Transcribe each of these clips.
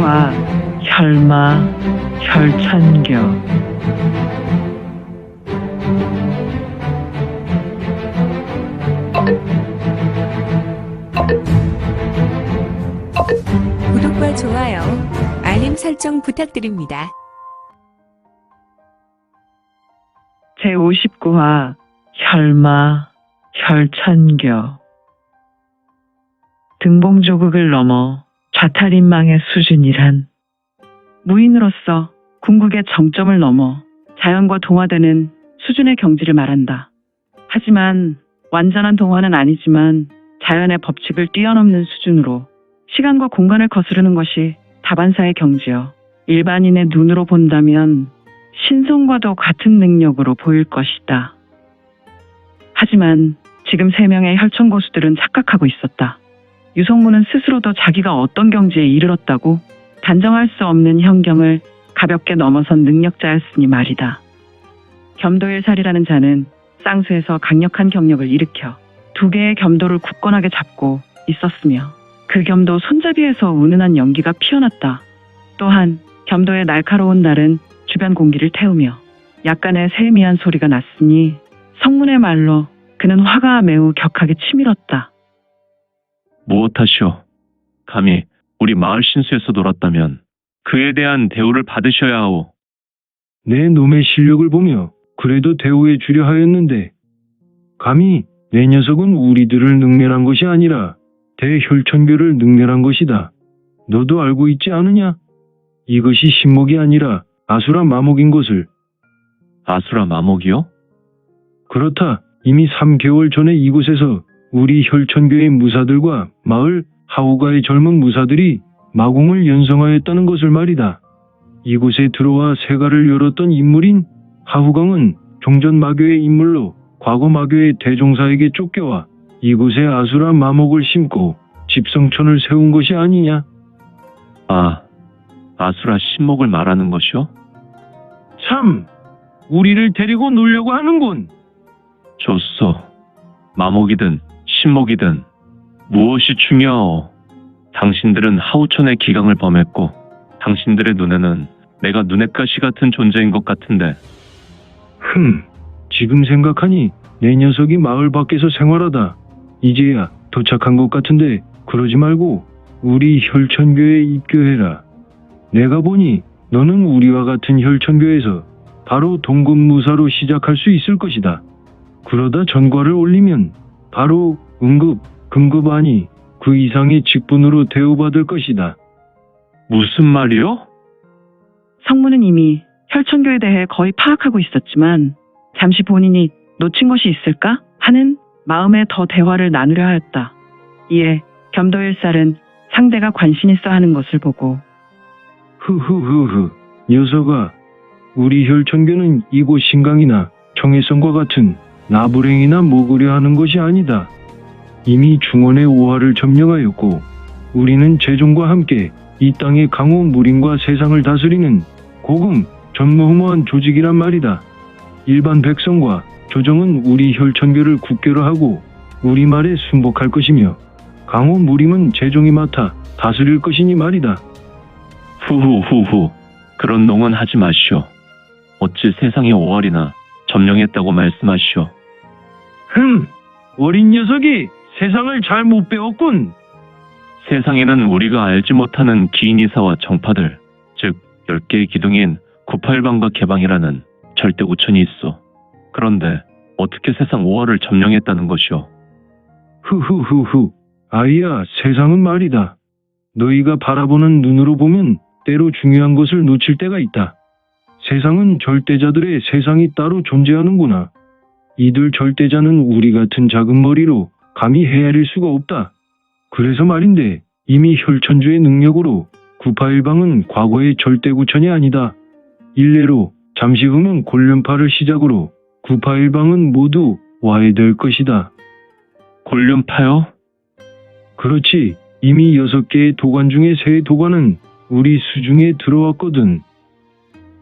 제59화 혈마 혈천교. 구독과 좋아요, 알림 설정 부탁드립니다. 제59화 혈마 혈천교. 등봉조국을 넘어 좌탈인망의 수준이란 무인으로서 궁극의 정점을 넘어 자연과 동화되는 수준의 경지를 말한다. 하지만 완전한 동화는 아니지만 자연의 법칙을 뛰어넘는 수준으로 시간과 공간을 거스르는 것이 다반사의 경지여 일반인의 눈으로 본다면 신성과도 같은 능력으로 보일 것이다. 하지만 지금 3명의 혈천고수들은 착각하고 있었다. 유성무는 스스로도 자기가 어떤 경지에 이르렀다고 단정할 수 없는 현경을 가볍게 넘어선 능력자였으니 말이다. 겸도일살이라는 자는 쌍수에서 강력한 경력을 일으켜 2개의 겸도를 굳건하게 잡고 있었으며 그 겸도 손잡이에서 은은한 연기가 피어났다. 또한 겸도의 날카로운 날은 주변 공기를 태우며 약간의 세미한 소리가 났으니 성문의 말로 그는 화가 매우 격하게 치밀었다. 무엇하시오? 감히 우리 마을 신수에서 놀았다면 그에 대한 대우를 받으셔야 하오. 내 놈의 실력을 보며 그래도 대우해 주려 하였는데 감히 내 녀석은 우리들을 능멸한 것이 아니라 대혈천교를 능멸한 것이다. 너도 알고 있지 않으냐? 이것이 신목이 아니라 아수라 마목인 것을. 아수라 마목이요? 그렇다. 이미 3개월 전에 이곳에서 우리 혈천교의 무사들과 마을 하우가의 젊은 무사들이 마궁을 연성하였다는 것을 말이다. 이곳에 들어와 세가를 열었던 인물인 하후강은 종전 마교의 인물로 과거 마교의 대종사에게 쫓겨와 이곳에 아수라 마목을 심고 집성촌을 세운 것이 아니냐? 아, 아수라 신목을 말하는 것이요? 참! 우리를 데리고 놀려고 하는군. 좋소. 마목이든 신목이든 무엇이 중요하오? 당신들은 하우천의 기강을 범했고 당신들의 눈에는 내가 눈엣 가시 같은 존재인 것 같은데. 지금 생각하니 내 녀석이 마을 밖에서 생활하다 이제야 도착한 것 같은데 그러지 말고 우리 혈천교에 입교해라. 내가 보니 너는 우리와 같은 혈천교에서 바로 동급무사로 시작할 수 있을 것이다. 그러다 전과를 올리면 바로 응급, 금급 아니 그 이상의 직분으로 대우받을 것이다. 무슨 말이요? 성문은 이미 혈천교에 대해 거의 파악하고 있었지만 잠시 본인이 놓친 것이 있을까 하는 마음에 더 대화를 나누려 하였다. 이에 겸도일살은 상대가 관심 있어 하는 것을 보고 흐흐흐흐 녀석아, 우리 혈천교는 이곳 신강이나 청해성과 같은 나불행이나 먹으려 하는 것이 아니다. 이미 중원의 오화를 점령하였고 우리는 제종과 함께 이 땅의 강호 무림과 세상을 다스리는 고금 전무후무한 조직이란 말이다. 일반 백성과 조정은 우리 혈천교를 국교로 하고 우리 말에 순복할 것이며 강호 무림은 제종이 맡아 다스릴 것이니 말이다. 후후후후. 그런 농은 하지 마시오. 어찌 세상의 5월이나 점령했다고 말씀하시오. 어린 녀석이 세상을 잘 못 배웠군. 세상에는 우리가 알지 못하는 기인이사와 정파들, 즉 10개의 기둥인 구팔방과 개방이라는 절대구천이 있어. 그런데 어떻게 세상 5월을 점령했다는 것이오? 후후후후. 아이야, 세상은 말이다. 너희가 바라보는 눈으로 보면 때로 중요한 것을 놓칠 때가 있다. 세상은 절대자들의 세상이 따로 존재하는구나. 이들 절대자는 우리 같은 작은 머리로 감히 헤아릴 수가 없다. 그래서 말인데 이미 혈천주의 능력으로 구파일방은 과거의 절대구천이 아니다. 일례로 잠시 후면 곤륜파를 시작으로 구파일방은 모두 와해될 것이다. 곤륜파요? 그렇지. 이미 6개의 도관 중에 3 도관은 우리 수중에 들어왔거든.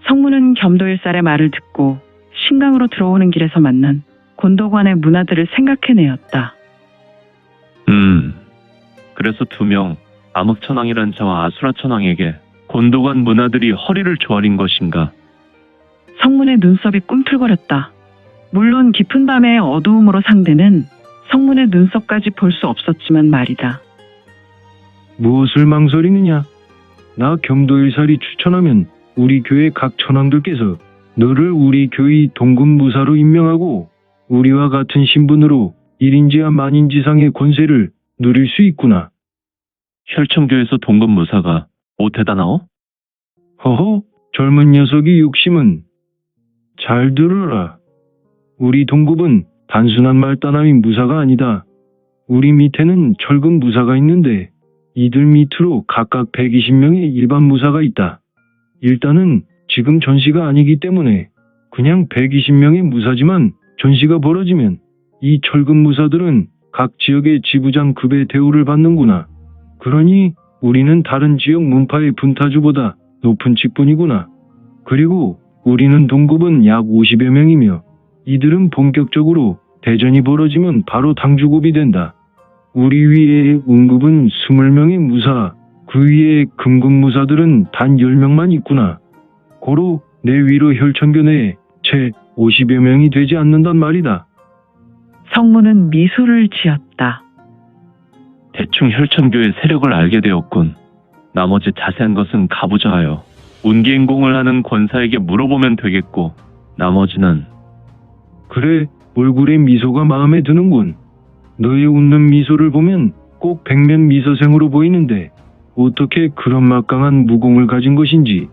성문은 겸도일살의 말을 듣고 신강으로 들어오는 길에서 만난 곤도관의 문화들을 생각해내었다. 그래서 2명, 암흑천왕이란 자와 아수라천왕에게 곤도관 문화들이 허리를 조아린 것인가? 성문의 눈썹이 꿈틀거렸다. 물론 깊은 밤의 어두움으로 상대는 성문의 눈썹까지 볼 수 없었지만 말이다. 무엇을 망설이느냐? 나 겸도일살이 추천하면 우리 교회 각 천황들께서 너를 우리 교의 동급무사로 임명하고 우리와 같은 신분으로 일인지와 만인지상의 권세를 누릴 수 있구나. 혈청교에서 동급무사가 오태다나오? 허허, 젊은 녀석이 욕심은. 잘 들으라. 우리 동급은 단순한 말단함인 무사가 아니다. 우리 밑에는 철급 무사가 있는데 이들 밑으로 각각 120명의 일반 무사가 있다. 일단은 지금 전시가 아니기 때문에 그냥 120명의 무사지만 전시가 벌어지면 이 철급 무사들은 각 지역의 지부장급의 대우를 받는구나. 그러니 우리는 다른 지역 문파의 분타주보다 높은 직분이구나. 그리고 우리는 동급은 약 50여 명이며 이들은 본격적으로 대전이 벌어지면 바로 당주급이 된다. 우리 위에 운급은 20명의 무사, 그 위에 금급 무사들은 단 10명만 있구나. 고로 내 위로 혈천교 내에 채 50여 명이 되지 않는단 말이다. 성문은 미소를 지었다. 대충 혈청교의 세력을 알게 되었군. 나머지 자세한 것은 가보자 하여 운기행공을 하는 권사에게 물어보면 되겠고 나머지는 그래, 얼굴에 미소가 마음에 드는군. 너의 웃는 미소를 보면 꼭 백면 미서생으로 보이는데 어떻게 그런 막강한 무공을 가진 것인지.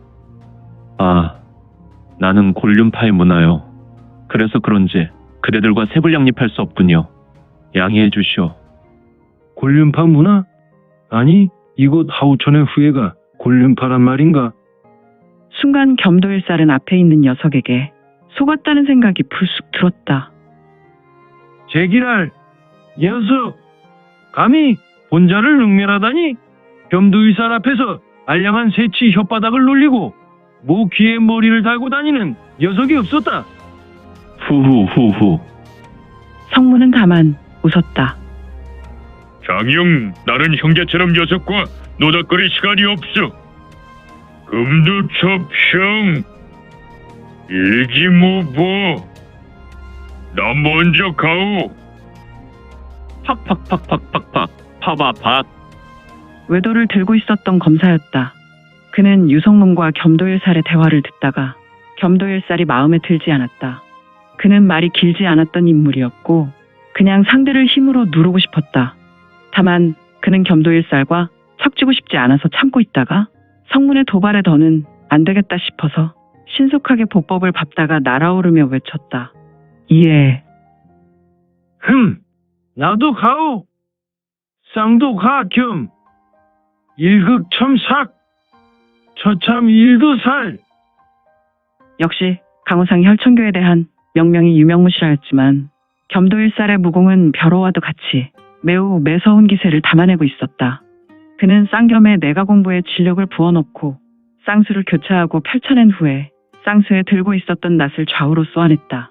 나는 곤륜파의 문화요. 그래서 그런지 그대들과 세불양립할 수 없군요. 양해해 주시오. 곤륜파 문화? 아니, 이곳 하우천의 후예가 곤륜파란 말인가? 순간 겸도일살은 앞에 있는 녀석에게 속았다는 생각이 불쑥 들었다. 제기랄, 녀석! 감히 본자를 능멸하다니? 겸도일살 앞에서 알량한 새치 혓바닥을 놀리고 모 귀에 머리를 달고 다니는 녀석이 없었다. 후후후후. 성문은 다만 웃었다. 장영, 나는 형제처럼 녀석과 노닥거릴 시간이 없어. 금두첩형, 일기무보, 나 먼저 가오. 팍팍팍팍팍팍. 파바박. 외도를 들고 있었던 검사였다. 그는 유성문과 겸도일살의 대화를 듣다가 겸도일살이 마음에 들지 않았다. 그는 말이 길지 않았던 인물이었고 그냥 상대를 힘으로 누르고 싶었다. 다만 그는 겸도일살과 척지고 싶지 않아서 참고 있다가 성문의 도발에 더는 안 되겠다 싶어서 신속하게 보법을 밟다가 날아오르며 외쳤다. 예. 나도 가오. 쌍도 가, 겸. 일극첨삭. 처참 일도살. 역시 강호상이 혈천교에 대한 명명이 유명무실하였지만 겸도일살의 무공은 벼로와도 같이 매우 매서운 기세를 담아내고 있었다. 그는 쌍겸에 내가 공부에 진력을 부어넣고 쌍수를 교차하고 펼쳐낸 후에 쌍수에 들고 있었던 낫을 좌우로 쏘아냈다.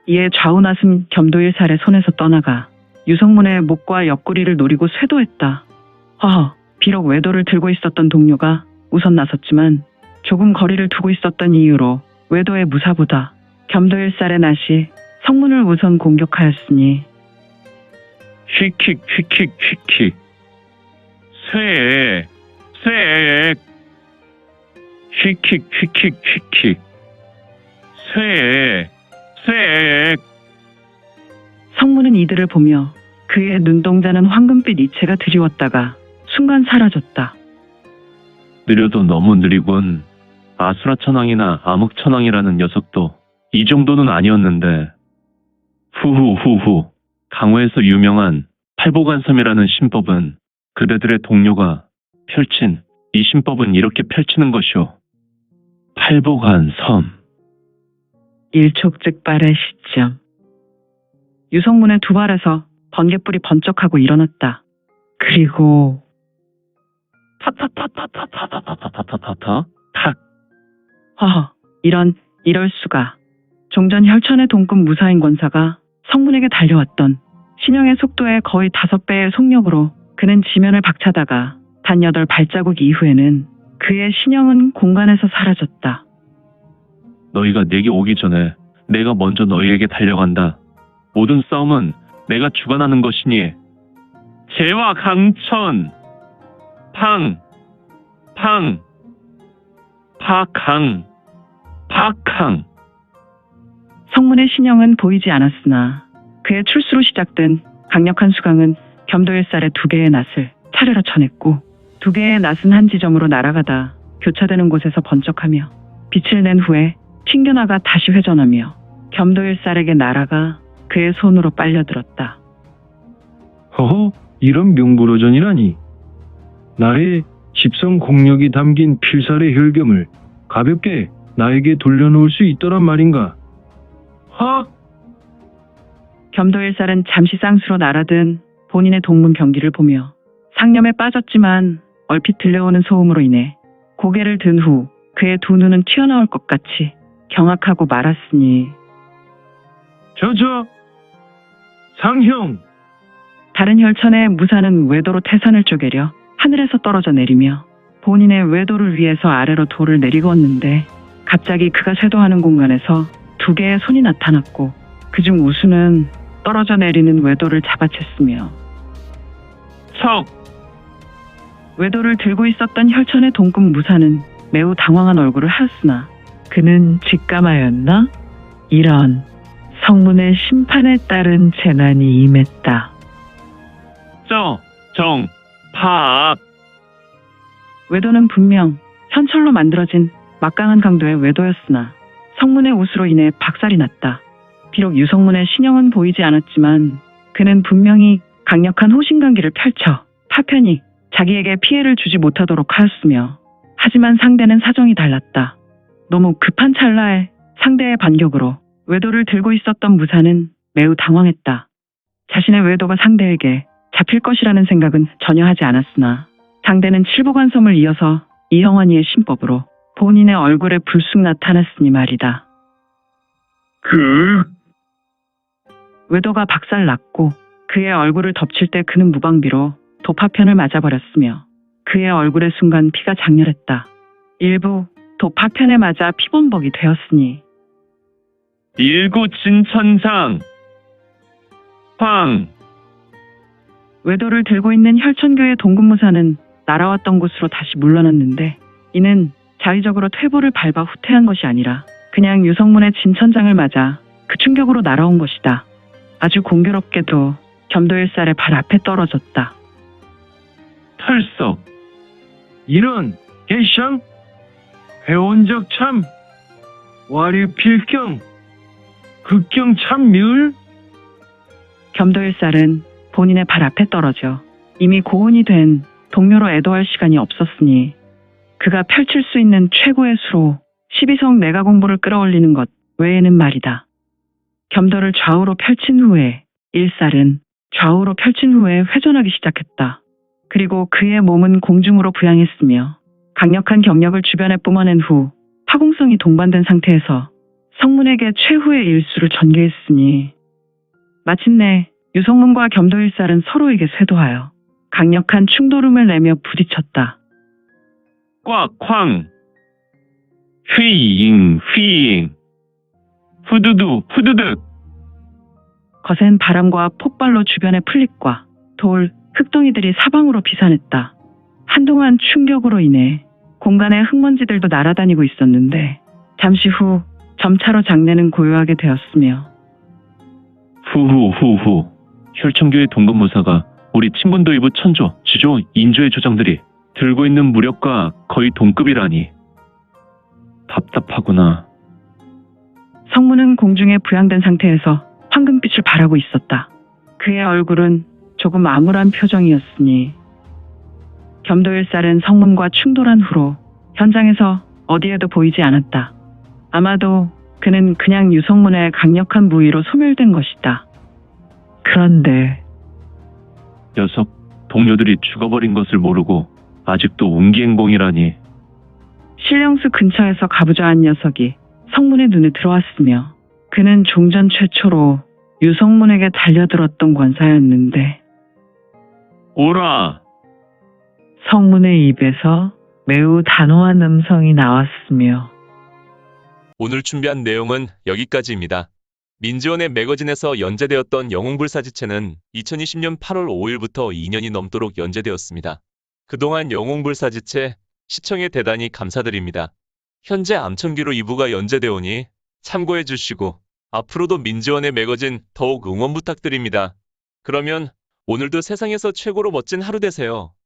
이에 좌우 낫은 겸도일살의 손에서 떠나가 유성문의 목과 옆구리를 노리고 쇄도했다. 비록 외도를 들고 있었던 동료가 우선 나섰지만 조금 거리를 두고 있었던 이유로 외도의 무사보다 겸도일살의 낫이 성문을 우선 공격하였으니 휙킥 휙킥 휙킥. 쇠. 휙킥 휙킥 휙킥. 쇠. 성문은 이들을 보며 그의 눈동자는 황금빛 이체가 드리웠다가 순간 사라졌다. 느려도 너무 느리군. 아수라천왕이나 암흑천왕이라는 녀석도 이 정도는 아니었는데. 후후후후. 강호에서 유명한 팔보관섬이라는 신법은 그대들의 동료가 펼친 이 신법은 이렇게 펼치는 것이오. 팔보관섬. 일촉즉발의 시점. 유성문의 두 발에서 번갯불이 번쩍하고 일어났다. 그리고 타타타타타타타타타타타 탁. 이럴 수가. 종전 혈천의 동급 무사인 권사가 성문에게 달려왔던 신형의 속도의 거의 5배의 속력으로 그는 지면을 박차다가 단 8발자국 이후에는 그의 신형은 공간에서 사라졌다. 너희가 내게 오기 전에 내가 먼저 너희에게 달려간다. 모든 싸움은 내가 주관하는 것이니 재와 강천 팡 파강 파강. 성문의 신형은 보이지 않았으나 그의 출수로 시작된 강력한 수강은 겸도일살의 두 개의 낫을 차례로 쳐냈고 두 개의 낫은 한 지점으로 날아가다 교차되는 곳에서 번쩍하며 빛을 낸 후에 튕겨나가 다시 회전하며 겸도일살에게 날아가 그의 손으로 빨려들었다. 허허, 이런 명불허전이라니. 나의 집성 공력이 담긴 필살의 혈겸을 가볍게 나에게 돌려놓을 수 있더란 말인가. 하! 겸도일살은 잠시 쌍수로 날아든 본인의 동문 경기를 보며 상념에 빠졌지만 얼핏 들려오는 소음으로 인해 고개를 든 후 그의 두 눈은 튀어나올 것 같이 경악하고 말았으니 상형! 다른 혈천의 무사는 외도로 태산을 쪼개려 하늘에서 떨어져 내리며 본인의 외도를 위해서 아래로 돌을 내리고었는데 갑자기 그가 쇄도하는 공간에서 두 개의 손이 나타났고 그중 우수는 떨어져 내리는 외도를 잡아챘으며 척! 외도를 들고 있었던 혈천의 동급 무사는 매우 당황한 얼굴을 하였으나 그는 직감하였나? 이런 성문의 심판에 따른 재난이 임했다. 파악. 외도는 분명 현철로 만들어진 막강한 강도의 외도였으나 성문의 우수로 인해 박살이 났다. 비록 유성문의 신형은 보이지 않았지만 그는 분명히 강력한 호신강기를 펼쳐 파편이 자기에게 피해를 주지 못하도록 하였으며 하지만 상대는 사정이 달랐다. 너무 급한 찰나에 상대의 반격으로 외도를 들고 있었던 무사는 매우 당황했다. 자신의 외도가 상대에게 잡힐 것이라는 생각은 전혀 하지 않았으나 상대는 칠보관섬을 이어서 이형환이의 신법으로 본인의 얼굴에 불쑥 나타났으니 말이다. 외도가 박살났고 그의 얼굴을 덮칠 때 그는 무방비로 도파편을 맞아버렸으며 그의 얼굴의 순간 피가 장렬했다. 일부 도파편에 맞아 피범벅이 되었으니 일구진천장 팡. 외도를 들고 있는 혈천교의 동급무사는 날아왔던 곳으로 다시 물러났는데 이는 자의적으로 퇴보를 밟아 후퇴한 것이 아니라 그냥 유성문의 진천장을 맞아 그 충격으로 날아온 것이다. 아주 공교롭게도 겸도일살의 발 앞에 떨어졌다. 털썩. 이런 개샹! 회원적 참! 와류필경! 극경 참멸! 겸도일살은 본인의 발 앞에 떨어져 이미 고온이 된 동료로 애도할 시간이 없었으니 그가 펼칠 수 있는 최고의 수로 12성 내가 공부를 끌어올리는 것 외에는 말이다. 겸도를 좌우로 펼친 후에 일살은 좌우로 펼친 후에 회전하기 시작했다. 그리고 그의 몸은 공중으로 부양했으며 강력한 경력을 주변에 뿜어낸 후 파공성이 동반된 상태에서 성문에게 최후의 일수를 전개했으니 마침내 유성문과 겸도일살은 서로에게 쇄도하여 강력한 충돌음을 내며 부딪혔다. 꽉쾅. 휘잉 후두두 후두득. 거센 바람과 폭발로 주변의 풀잎과 돌, 흙덩이들이 사방으로 비산했다. 한동안 충격으로 인해 공간의 흙먼지들도 날아다니고 있었는데 잠시 후 점차로 장내는 고요하게 되었으며 후후후후. 혈천교의 동급무사가 우리 친군도이부 천조, 지조, 인조의 조장들이 들고 있는 무력과 거의 동급이라니. 답답하구나. 성문은 공중에 부양된 상태에서 황금빛을 발하고 있었다. 그의 얼굴은 조금 암울한 표정이었으니 겸도일살은 성문과 충돌한 후로 현장에서 어디에도 보이지 않았다. 아마도 그는 그냥 유성문의 강력한 무의로 소멸된 것이다. 그런데 녀석, 동료들이 죽어버린 것을 모르고 아직도 운기행봉이라니. 신령수 근처에서 가부좌한 녀석이 성문의 눈에 들어왔으며 그는 종전 최초로 유성문에게 달려들었던 권사였는데 오라! 성문의 입에서 매우 단호한 음성이 나왔으며 오늘 준비한 내용은 여기까지입니다. 민지원의 매거진에서 연재되었던 영웅불사지체는 2020년 8월 5일부터 2년이 넘도록 연재되었습니다. 그동안 영웅불사지체 시청에 대단히 감사드립니다. 현재 암천기로 2부가 연재되오니 참고해 주시고 앞으로도 민지원의 매거진 더욱 응원 부탁드립니다. 그러면 오늘도 세상에서 최고로 멋진 하루 되세요.